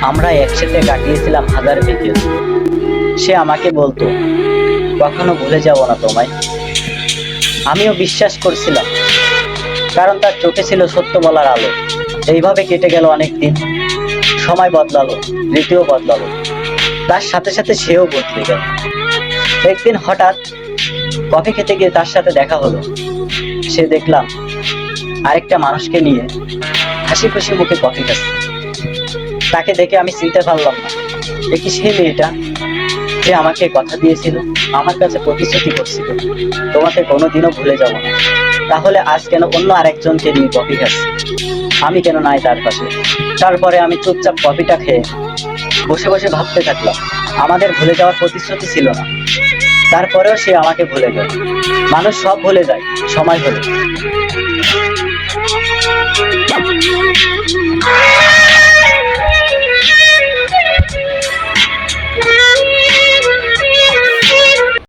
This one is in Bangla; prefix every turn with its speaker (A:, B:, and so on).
A: আমরা একসাথে কাটিয়েছিলাম হাজার বিকেল। সে আমাকে বলতো, কখনো ভুলে যাব না তোমায়। আমিও বিশ্বাস করছিলাম, কারণ তার চোখে ছিল সত্য বলার আলো। এইভাবে কেটে গেল অনেক দিন। সময় বদলালো, ঋতুও বদলালো, তার সাথে সাথে সেও বদলে গেল। একদিন হঠাৎ কফি খেতে গিয়ে তার সাথে দেখা হলো। সে দেখলাম আরেকটা মানুষকে নিয়ে হাসি খুশি মুখে কফি খাচ্ছে। তাকে দেখে আমি চিনতে পারলাম না, এ কি সেই মেয়েটা যে আমাকে কথা দিয়েছিল, আমার কাছে প্রতিশ্রুতি করছিল, তোমাকে কোনোদিনও ভুলে যাব না। তাহলে আজ কেন অন্য আরেকজনকে নিয়ে কফি খাচ্ছে? আমি কেন নাই তার পাশে? তারপরে আমি চুপচাপ কফিটা খেয়ে বসে বসে ভাবতে থাকলাম, আমাদের ভুলে যাওয়ার প্রতিশ্রুতি ছিল না। তারপরেও সে আমাকে ভুলে গেল। মানুষ সব ভুলে যায় সময় হলে।